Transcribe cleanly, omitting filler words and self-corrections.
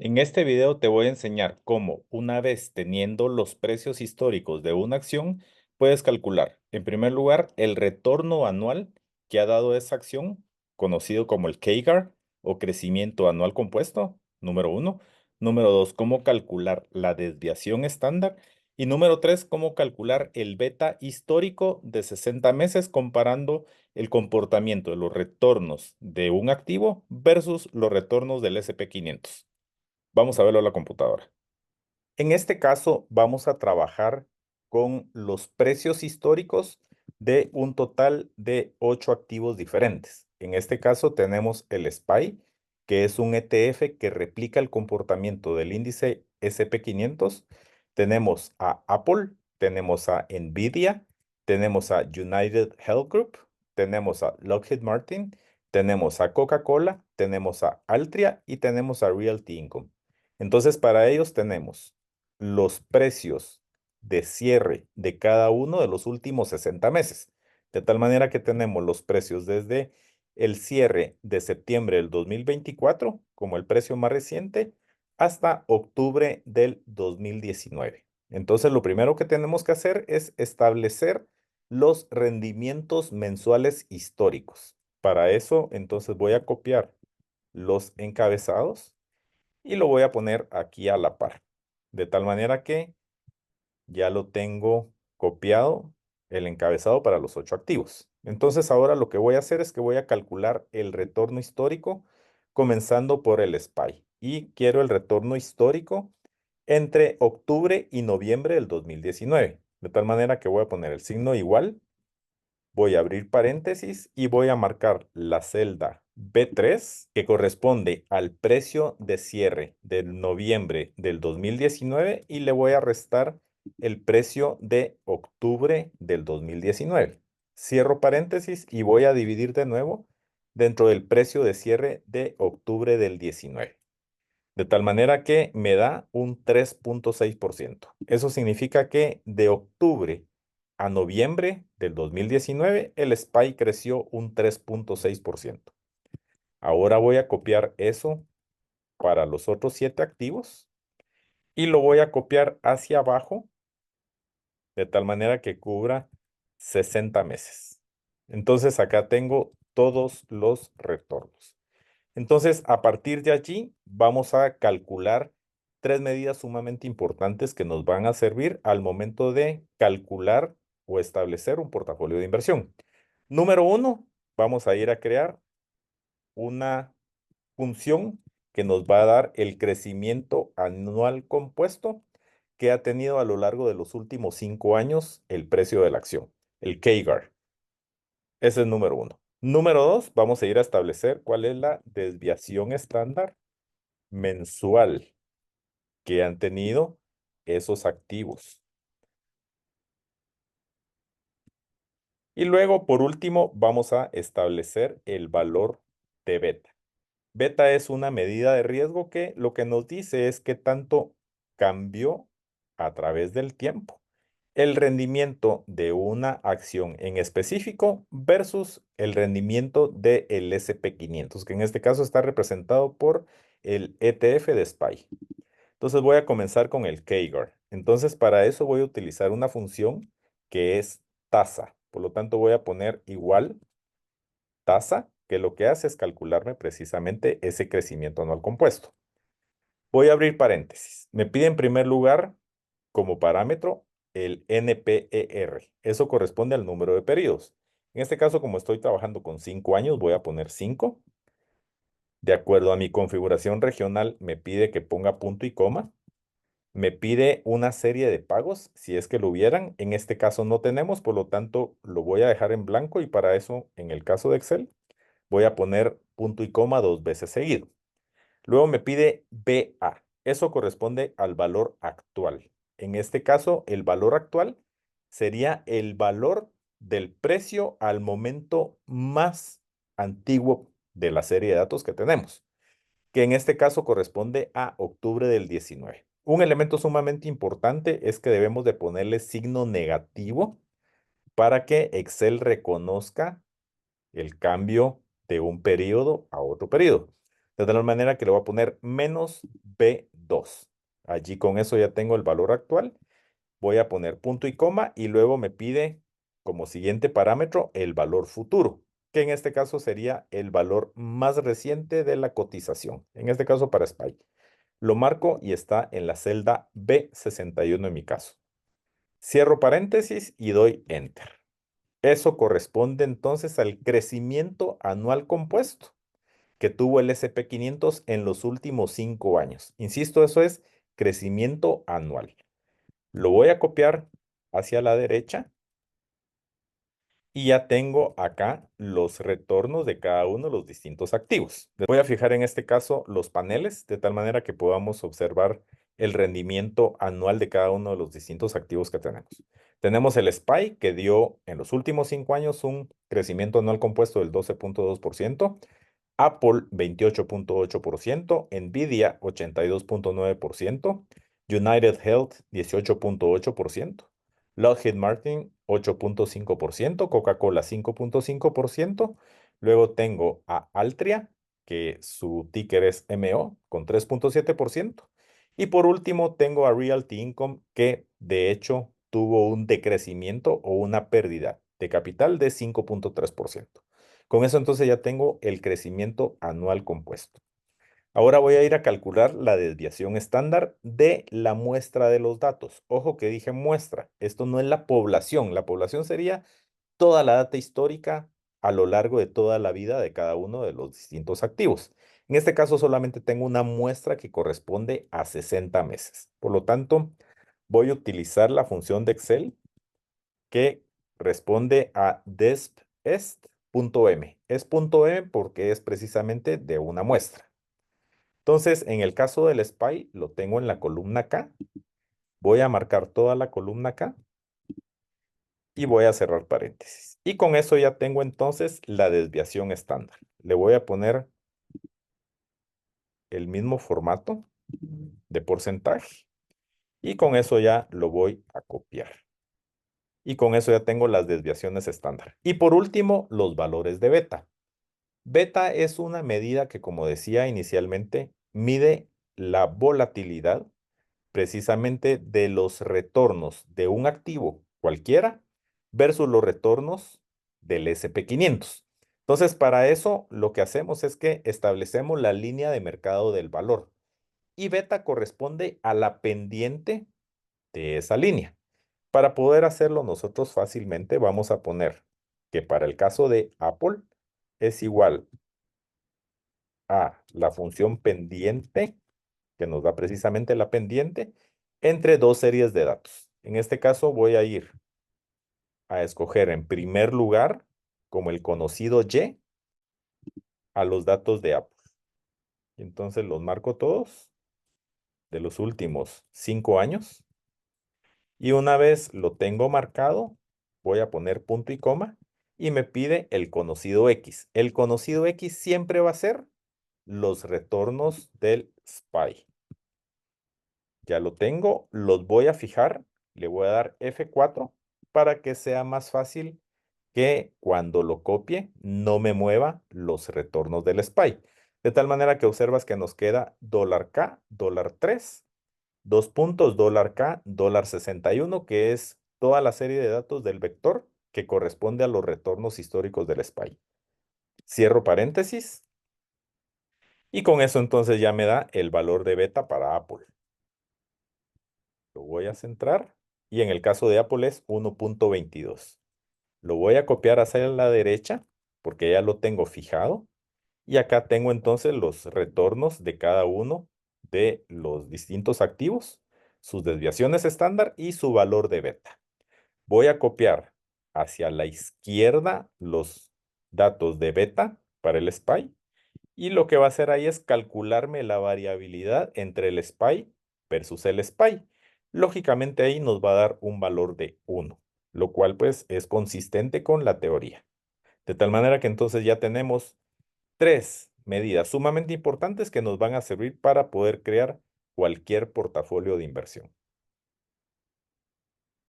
En este video te voy a enseñar cómo, una vez teniendo los precios históricos de una acción, puedes calcular, en primer lugar, el retorno anual que ha dado esa acción, conocido como el CAGR o crecimiento anual compuesto, número uno. Número dos, cómo calcular la desviación estándar. Y número tres, cómo calcular el beta histórico de 60 meses comparando el comportamiento de los retornos de un activo versus los retornos del SP 500. Vamos a verlo a la computadora. En este caso, vamos a trabajar con los precios históricos de un total de 8 activos diferentes. En este caso, tenemos el SPY, que es un ETF que replica el comportamiento del índice SP 500. Tenemos a Apple, tenemos a Nvidia, tenemos a United Health Group, tenemos a Lockheed Martin, tenemos a Coca-Cola, tenemos a Altria y tenemos a Realty Income. Entonces, para ellos tenemos los precios de cierre de cada uno de los últimos 60 meses. De tal manera que tenemos los precios desde el cierre de septiembre del 2024, como el precio más reciente, hasta octubre del 2019. Entonces, lo primero que tenemos que hacer es establecer los rendimientos mensuales históricos. Para eso, entonces voy a copiar los encabezados y lo voy a poner aquí a la par. De tal manera que ya lo tengo copiado el encabezado para los 8 activos. Entonces ahora lo que voy a hacer es que voy a calcular el retorno histórico comenzando por el SPY. Y quiero el retorno histórico entre octubre y noviembre del 2019. De tal manera que voy a poner el signo igual, voy a abrir paréntesis y voy a marcar la celda B3 que corresponde al precio de cierre del noviembre del 2019 y le voy a restar el precio de octubre del 2019. Cierro paréntesis y voy a dividir de nuevo dentro del precio de cierre de octubre del 19. De tal manera que me da un 3,6%. Eso significa que de octubre a noviembre del 2019, el SPY creció un 3,6%. Ahora voy a copiar eso para los otros 7 activos y lo voy a copiar hacia abajo de tal manera que cubra 60 meses. Entonces acá tengo todos los retornos. Entonces, a partir de allí, vamos a calcular 3 medidas sumamente importantes que nos van a servir al momento de calcular o establecer un portafolio de inversión. Número uno, vamos a ir a crear una función que nos va a dar el crecimiento anual compuesto que ha tenido a lo largo de los últimos 5 años el precio de la acción, el CAGR. Ese es número uno. Número dos, vamos a ir a establecer cuál es la desviación estándar mensual que han tenido esos activos. Y luego, por último, vamos a establecer el valor de beta. Beta es una medida de riesgo que lo que nos dice es qué tanto cambió a través del tiempo el rendimiento de una acción en específico versus el rendimiento del SP 500, que en este caso está representado por el ETF de SPY. Entonces voy a comenzar con el CAGR. Entonces para eso voy a utilizar una función que es tasa. Por lo tanto voy a poner igual tasa, que lo que hace es calcularme precisamente ese crecimiento anual compuesto. Voy a abrir paréntesis. Me pide en primer lugar como parámetro el NPER. Eso corresponde al número de periodos. En este caso, como estoy trabajando con 5 años, voy a poner 5. De acuerdo a mi configuración regional, me pide que ponga punto y coma. Me pide una serie de pagos, si es que lo hubieran. En este caso no tenemos, por lo tanto lo voy a dejar en blanco y para eso, en el caso de Excel, voy a poner punto y coma 2 veces seguido. Luego me pide BA. Eso corresponde al valor actual. En este caso, el valor actual sería el valor del precio al momento más antiguo de la serie de datos que tenemos, que en este caso corresponde a octubre del 19. Un elemento sumamente importante es que debemos de ponerle signo negativo para que Excel reconozca el cambio de un periodo a otro periodo. De tal manera que le voy a poner menos B2. Allí con eso ya tengo el valor actual. Voy a poner punto y coma y luego me pide como siguiente parámetro el valor futuro, que en este caso sería el valor más reciente de la cotización, en este caso para SPY. Lo marco y está en la celda B61 en mi caso. Cierro paréntesis y doy Enter. Eso corresponde entonces al crecimiento anual compuesto que tuvo el SP500 en los últimos 5 años. Insisto, eso es crecimiento anual. Lo voy a copiar hacia la derecha y ya tengo acá los retornos de cada uno de los distintos activos. Voy a fijar en este caso los paneles de tal manera que podamos observar el rendimiento anual de cada uno de los distintos activos que tenemos. Tenemos el SPY que dio en los últimos 5 años un crecimiento anual compuesto del 12.2%. Apple 28.8%, Nvidia 82.9%, United Health 18.8%, Lockheed Martin 8.5%, Coca-Cola 5.5%. Luego tengo a Altria, que su ticker es MO, con 3.7%. Y por último tengo a Realty Income, que de hecho tuvo un decrecimiento o una pérdida de capital de 5.3%. Con eso entonces ya tengo el crecimiento anual compuesto. Ahora voy a ir a calcular la desviación estándar de la muestra de los datos. Ojo que dije muestra, esto no es la población. La población sería toda la data histórica a lo largo de toda la vida de cada uno de los distintos activos. En este caso solamente tengo una muestra que corresponde a 60 meses. Por lo tanto, voy a utilizar la función de Excel que responde a despest.m. Es punto .m porque es precisamente de una muestra. Entonces, en el caso del SPY, lo tengo en la columna K. Voy a marcar toda la columna K y voy a cerrar paréntesis. Y con eso ya tengo entonces la desviación estándar. Le voy a poner el mismo formato de porcentaje y con eso ya lo voy a copiar. Y con eso ya tengo las desviaciones estándar. Y por último, los valores de beta. Beta es una medida que, como decía inicialmente, mide la volatilidad precisamente de los retornos de un activo cualquiera versus los retornos del SP500. Entonces, para eso lo que hacemos es que establecemos la línea de mercado del valor y beta corresponde a la pendiente de esa línea. Para poder hacerlo nosotros fácilmente vamos a poner que para el caso de Apple es igual a la función pendiente, que nos da precisamente la pendiente, entre dos series de datos. En este caso voy a ir a escoger en primer lugar, como el conocido Y, a los datos de Apple. Entonces los marco todos de los últimos 5 años. Y una vez lo tengo marcado, voy a poner punto y coma y me pide el conocido X. El conocido X siempre va a ser los retornos del SPY. Ya lo tengo, los voy a fijar, le voy a dar F4 para que sea más fácil que cuando lo copie no me mueva los retornos del SPY. De tal manera que observas que nos queda $K, $3, dos puntos, $K, $61, que es toda la serie de datos del vector que corresponde a los retornos históricos del SPY. Cierro paréntesis y con eso entonces ya me da el valor de beta para Apple. Lo voy a centrar y en el caso de Apple es 1.22. Lo voy a copiar hacia la derecha porque ya lo tengo fijado. Y acá tengo entonces los retornos de cada uno de los distintos activos, sus desviaciones estándar y su valor de beta. Voy a copiar hacia la izquierda los datos de beta para el SPY y lo que va a hacer ahí es calcularme la variabilidad entre el SPY versus el SPY. Lógicamente ahí nos va a dar un valor de 1, lo cual pues es consistente con la teoría. De tal manera que entonces ya tenemos 3 medidas sumamente importantes que nos van a servir para poder crear cualquier portafolio de inversión.